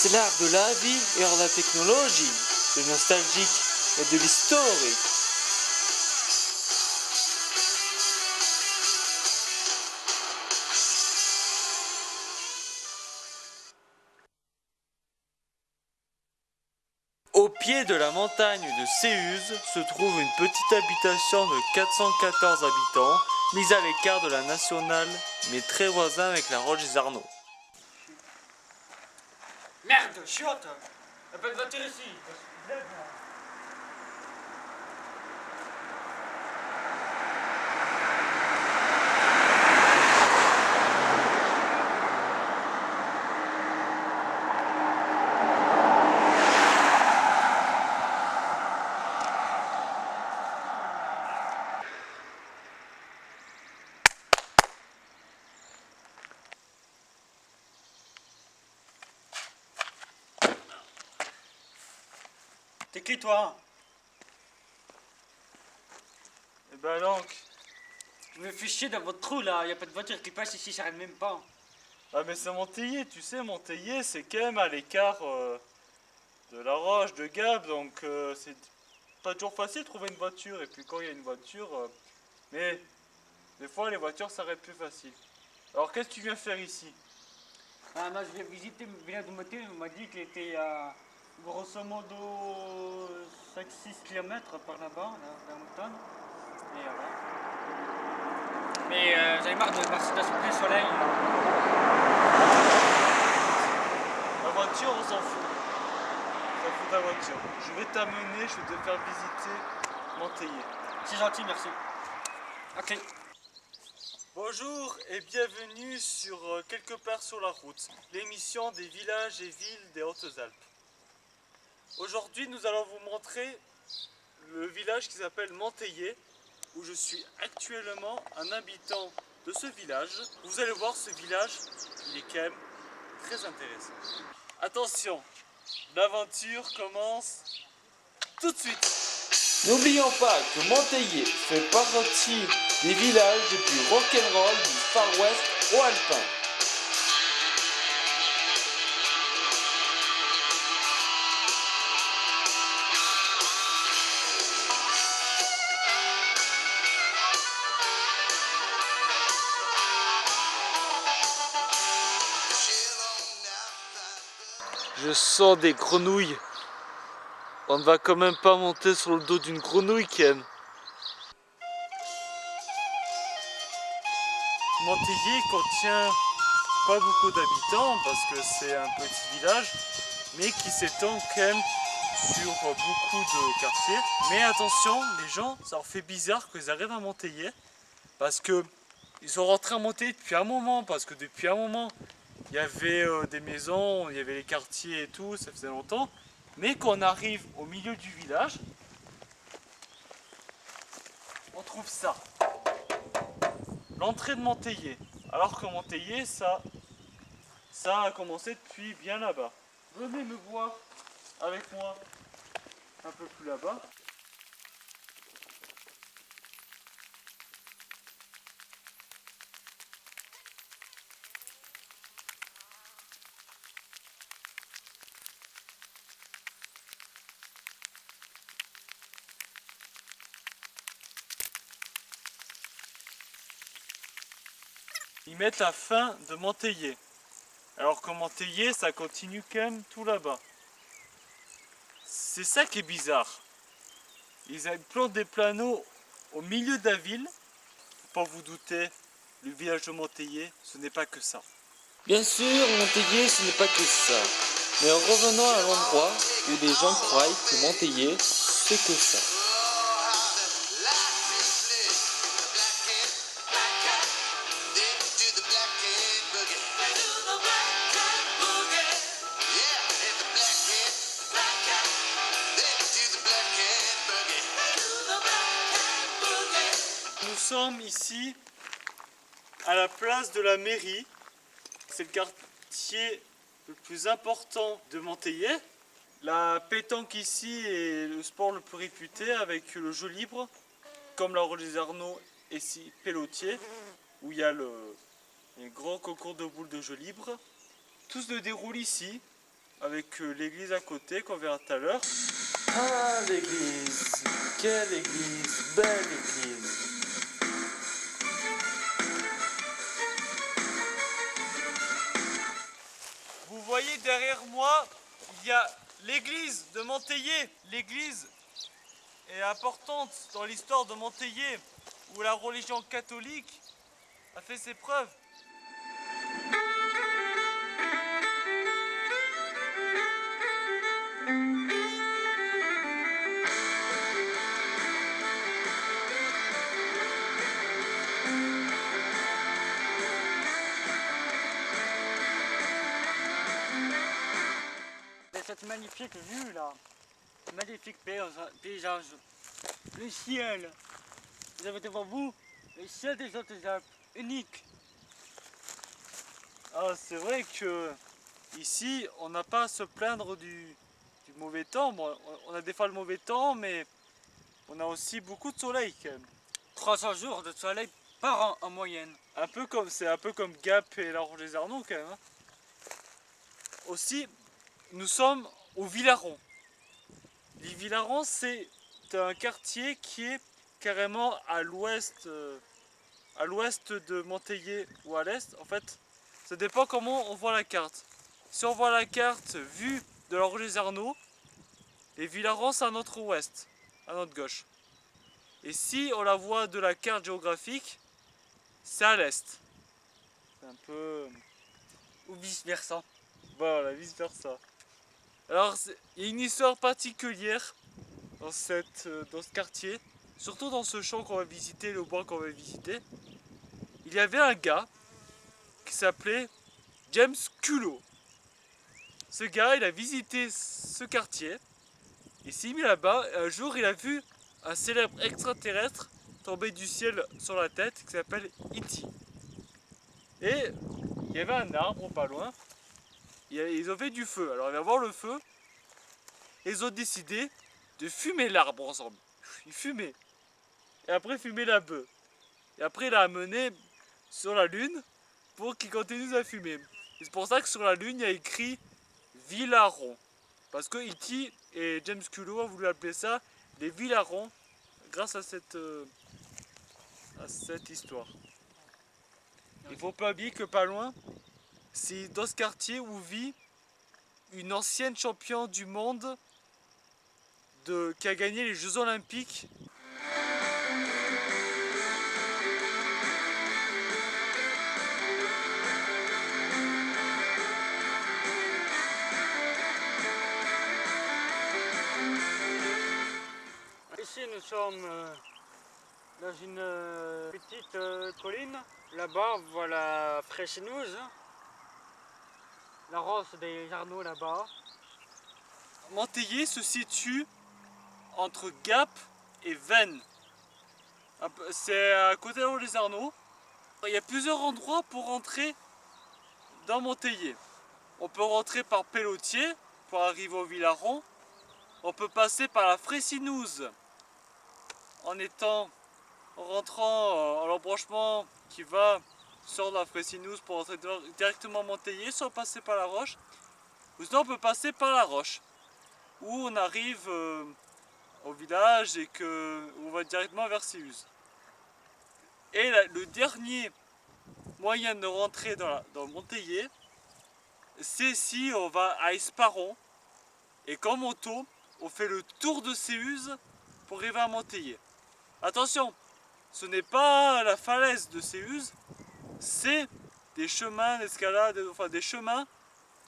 C'est l'art de la vie et de la technologie, de nostalgique et de l'historique. Au pied de la montagne de Céuse se trouve une petite habitation de 414 habitants, mise à l'écart de la nationale, mais très voisin avec la Roche des Arnaud. Merde, chiotte! La belle voiture ici! T'es qui toi? Eh ben donc. Je me fais chier dans votre trou là, y a pas de voiture qui passe ici, ça arrête même pas. Ah mais c'est Monteillé, tu sais, Monteillé c'est quand même à l'écart de la Roche, de Gap, donc c'est pas toujours facile de trouver une voiture, et puis quand il y a une voiture, mais des fois les voitures s'arrêtent plus facile. Alors qu'est-ce que tu viens faire ici? Ah non, je viens visiter le village de Moté, on m'a dit qu'il était à grosso modo 5-6 km par là-bas, là, dans la montagne. Et voilà. Mais j'avais marre de marcher dans ce plein soleil. La voiture, on s'en fout. On s'en fout de la voiture. Je vais t'amener, je vais te faire visiter Monteillé. C'est gentil, merci. Ok. Bonjour et bienvenue sur Quelque part sur la route, l'émission des villages et villes des Hautes-Alpes. Aujourd'hui, nous allons vous montrer le village qui s'appelle Monteillé, où je suis actuellement un habitant de ce village. Vous allez voir, ce village, il est quand même très intéressant. Attention, l'aventure commence tout de suite. N'oublions pas que Monteillé fait partie des villages les plus rock'n'roll du Far West au alpin. Je sens des grenouilles. On ne va quand même pas monter sur le dos d'une grenouille, Ken. Monteillé contient pas beaucoup d'habitants parce que c'est un petit village, mais qui s'étend quand même sur beaucoup de quartiers. Mais attention, les gens, ça leur fait bizarre qu'ils arrivent à Monteillé parce que ils sont rentrés à Monteillé depuis un moment, parce que depuis un moment il y avait des maisons, il y avait les quartiers et tout, ça faisait longtemps. Mais quand on arrive au milieu du village, on trouve ça. L'entrée de Monteillé. Alors que Monteillé, ça a commencé depuis bien là-bas. Venez me voir avec moi un peu plus là-bas. Ils mettent la fin de Monteillé. Alors que Monteillé, ça continue quand même tout là-bas. C'est ça qui est bizarre. Ils plantent des planeaux au milieu de la ville. Faut pas vous douter, le village de Monteillé, ce n'est pas que ça. Bien sûr, Monteillé, ce n'est pas que ça. Mais revenons à l'endroit où les gens croient que Monteillé, c'est que ça. Nous sommes ici à la place de la mairie. C'est le quartier le plus important de Monteillé. La pétanque ici est le sport le plus réputé, avec le jeu libre, comme la Roche des Arnaud et ici Pélotier, où il y a les grands concours de boules de jeu libre. Tout se déroule ici. avec l'église à côté qu'on verra tout à l'heure. Ah, l'église! Quelle église! Belle église! Vous voyez derrière moi, il y a l'église de Monteillé. L'église est importante dans l'histoire de Monteillé, où la religion catholique a fait ses preuves. Et cette magnifique vue là, magnifique paysage, le ciel, vous avez devant vous le ciel des Hautes-Alpes, unique. Ah, c'est vrai que ici, on n'a pas à se plaindre du mauvais temps. Bon, on a des fois le mauvais temps, mais on a aussi beaucoup de soleil quand même. 300 jours de soleil par an en moyenne. C'est un peu comme Gap et la Roche des Arnoux quand même. Hein. Aussi, nous sommes au Villaron. Les Villarons, c'est un quartier qui est carrément à l'ouest de Monteillé ou à l'est. En fait, ça dépend comment on voit la carte. Si on voit la carte vue de la Roche des Arnoux, les Villarons c'est à notre ouest, à notre gauche. Et si on la voit de la carte géographique, c'est à l'est. C'est un peu... Ou vice versa. Voilà, vice versa. Alors, il y a une histoire particulière dans ce quartier, surtout dans ce champ qu'on va visiter, le bois qu'on va visiter. Il y avait un gars qui s'appelait James Cullo. Ce gars, il a visité ce quartier, il s'est mis là-bas, et un jour il a vu un célèbre extraterrestre tomber du ciel sur la tête qui s'appelle E.T. Et il y avait un arbre pas loin, ils ont fait du feu. Alors il va voir le feu, et ils ont décidé de fumer l'arbre ensemble. Ils fumaient. Et après fumer la bœuf. Et après il a amené sur la lune pour qu'il continue à fumer. Et c'est pour ça que sur la lune il y a écrit Villaron. Parce que E.T. et James Cullo ont voulu appeler ça les Villarons grâce à cette histoire. Il ne faut pas oublier que pas loin, c'est dans ce quartier où vit une ancienne championne du monde qui a gagné les Jeux Olympiques. Ici nous sommes dans une petite colline. Là-bas on voit la Fraissineuse, la rosse des Arnoux là-bas. Monteillé se situe entre Gap et Vennes. C'est à côté de les Arnoux. Il y a plusieurs endroits pour rentrer dans Monteillé. On peut rentrer par Pellotier pour arriver au Villaron. On peut passer par la Fraissineuse en rentrant à l'embranchement qui va sur la Fraissineuse pour rentrer directement à Monteillé, soit passer par la Roche. Ou sinon on peut passer par la Roche, où on arrive au village et on va directement vers Séuse. Et le dernier moyen de rentrer dans Monteillé, c'est si on va à Esparon et qu'en moto, on fait le tour de Séuse pour arriver à Monteillé. Attention, ce n'est pas la falaise de Séuse, c'est des chemins d'escalade, enfin des chemins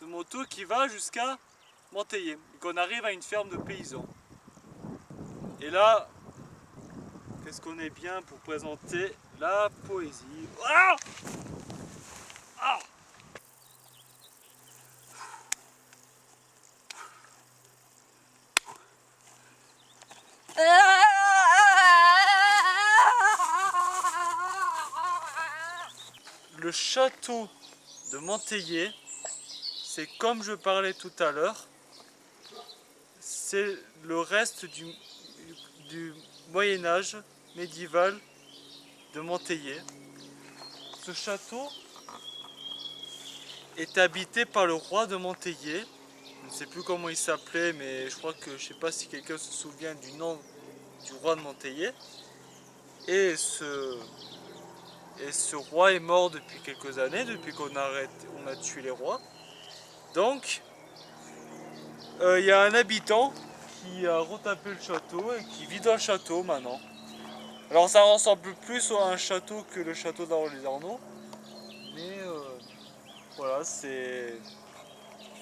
de moto qui va jusqu'à Monteillé. Et qu'on arrive à une ferme de paysans. Et là, qu'est-ce qu'on est bien pour présenter la poésie. Ah ah Le château de Monteillé, c'est comme je parlais tout à l'heure, c'est le reste du Moyen-Âge médiéval de Monteillé. Ce château est habité par le roi de Monteillé Je ne sais plus comment il s'appelait, mais je crois que je sais pas si quelqu'un se souvient du nom du roi de Monteillet. Et ce roi est mort depuis quelques années, depuis qu'on a tué les rois. Donc, il y a un habitant qui a retapé le château et qui vit dans le château maintenant. Alors ça ressemble plus à un château que le château d'Arles-les-Arnaud. Mais voilà, c'est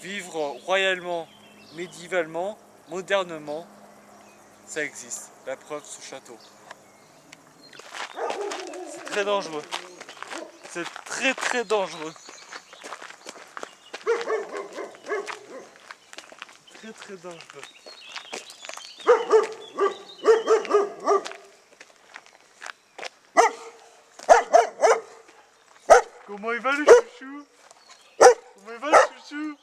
vivre royalement, médiévalement, modernement, ça existe. La preuve, ce château. C'est très dangereux. C'est très très dangereux. Très très dangereux. Comment il va le chouchou? Comment il va le chouchou?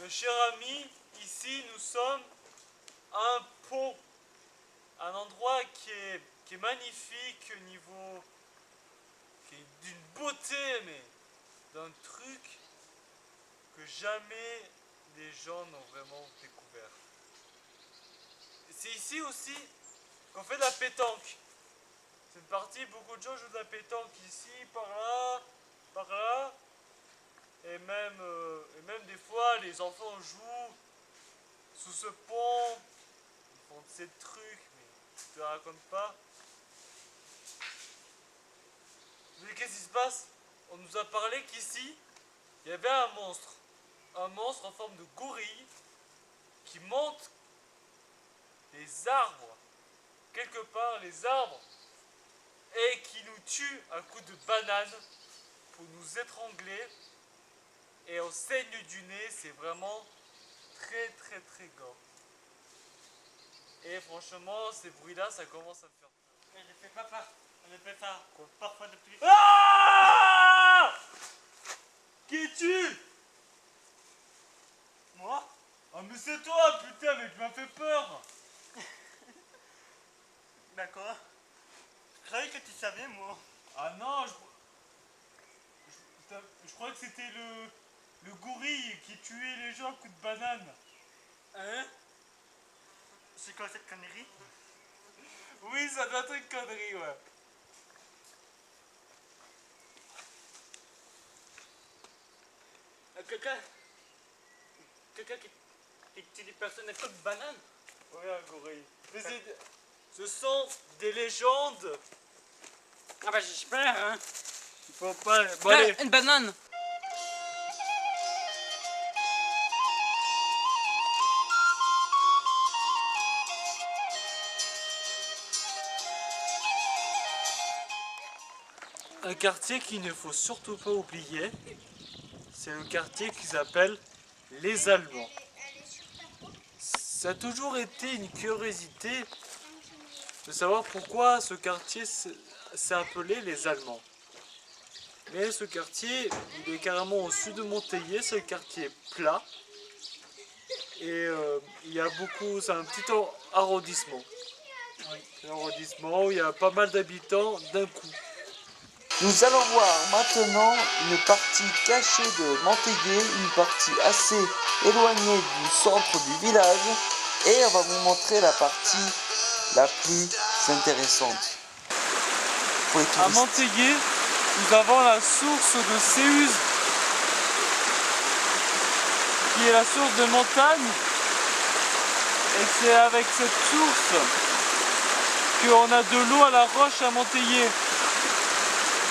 Mes chers amis, ici nous sommes à un pont, un endroit qui est magnifique au niveau, qui est d'une beauté, mais d'un truc que jamais les gens n'ont vraiment découvert. C'est ici aussi qu'on fait de la pétanque. C'est une partie, beaucoup de gens jouent de la pétanque ici, par là, et même des fois les enfants jouent sous ce pont, ils font de ces trucs, mais je te raconte pas. Mais qu'est-ce qui se passe? On nous a parlé qu'ici, il y avait un monstre en forme de gorille, qui monte les arbres, quelque part les arbres, et qui nous tue à coup de banane pour nous étrangler, et on saigne du nez, c'est vraiment très très très gore. Et franchement, ces bruits-là, ça commence à me faire peur. Mais ne fais pas peur. Ne fais pas. Quoi? Parfois de plus. Ah! Qui es-tu? Moi? Ah mais c'est toi, putain, mais tu m'as fait peur. D'accord. Je croyais que tu savais, moi. Ah non, je crois que c'était le gorille qui tuait les gens à coups de banane. Hein? C'est quoi cette connerie? Oui, ça doit être une connerie, ouais. Quelqu'un qui tue des personnes à coups de banane? Oui, un gorille. Mais ce sont des légendes. Ah bah j'espère, hein. Il faut pas... Bon, Là, allez. une banane. Un quartier qu'il ne faut surtout pas oublier, c'est le quartier qui s'appelle Les Allemands. Ça a toujours été une curiosité de savoir pourquoi ce quartier s'est appelé Les Allemands. Mais ce quartier, il est carrément au sud de Monteillet, c'est le quartier plat. Et il y a beaucoup, c'est un petit arrondissement. Un arrondissement où il y a pas mal d'habitants d'un coup. Nous allons voir maintenant une partie cachée de Monteillet, une partie assez éloignée du centre du village, et on va vous montrer la partie la plus intéressante pour les À touristes. Monteillet, nous avons la source de Séuse, qui est la source de montagne. Et c'est avec cette source qu'on a de l'eau à la roche à Monteillet.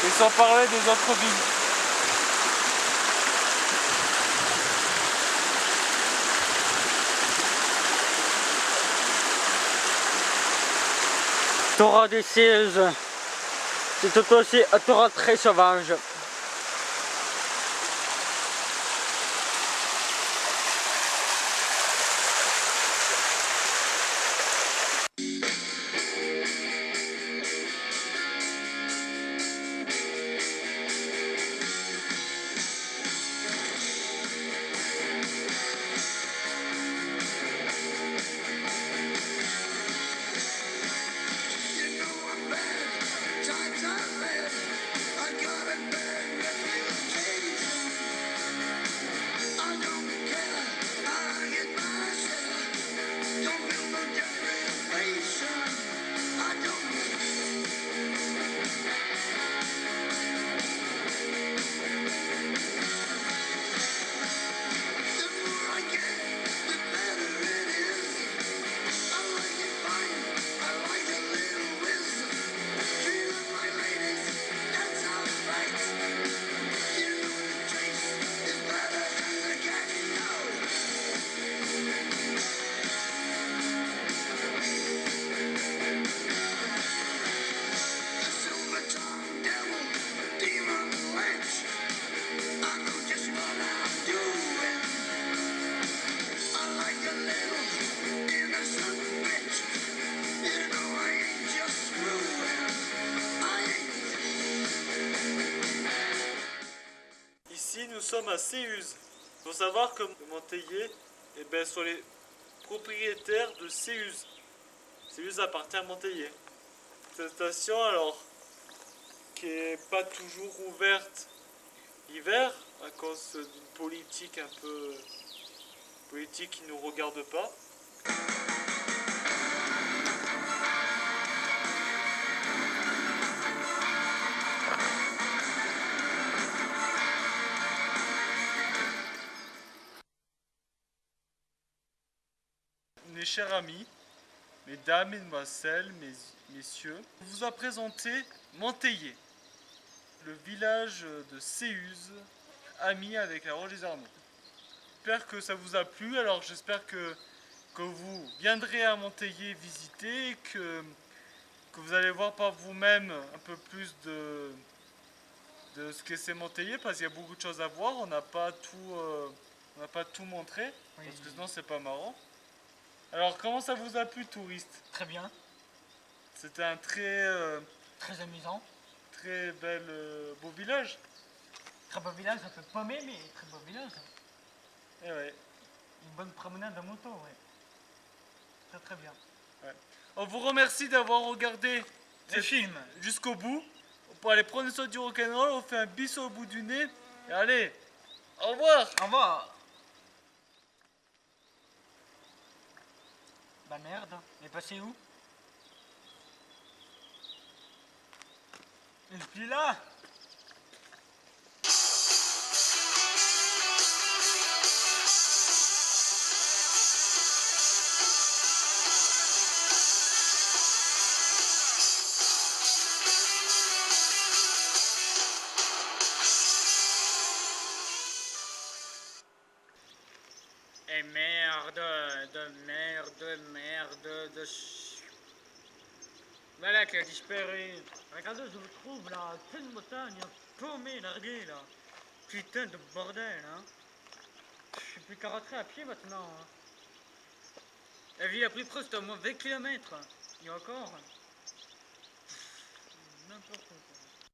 Et sans parler des autres villes. T'auras des sièges. C'est tout aussi un torrent très sauvage. sommes à Séuse. Il faut savoir que Montélier sont les propriétaires de Séuse. Séuse appartient à Montélier. Cette station, alors, qui n'est pas toujours ouverte l'hiver, à cause d'une politique un peu... politique qui ne nous regarde pas. Mes chers amis, mesdames, mesdemoiselles, messieurs, on vous a présenté Montélier, le village de Séuse, ami avec la Roche des Arnoux. J'espère que ça vous a plu, alors j'espère que vous viendrez à Montélier visiter, que vous allez voir par vous-même un peu plus de ce que c'est Montélier, parce qu'il y a beaucoup de choses à voir, on n'a pas tout montré, Oui. parce que sinon c'est pas marrant. Alors, comment ça vous a plu, touristes? Très bien, C'était un très amusant. très beau village. Très beau village, un peu paumé, mais très beau village. Et ouais. Une bonne promenade en moto, ouais. Très bien. On vous remercie d'avoir regardé Le film. jusqu'au bout. Pour aller prendre soin du rock'n'roll, on fait un bisou au bout du nez. Et allez, au revoir. Au revoir. Bah merde, elle est passée où? Elle est plus là. Et merde, voilà qui a disparu. Regardez, je vous trouve là, pleine montagne, paumé, largué là. Putain de bordel, hein. Je suis plus qu'à rentrer à pied maintenant. Hein. La ville la plus proche, c'est au moins 20 km. Et encore. N'importe quoi.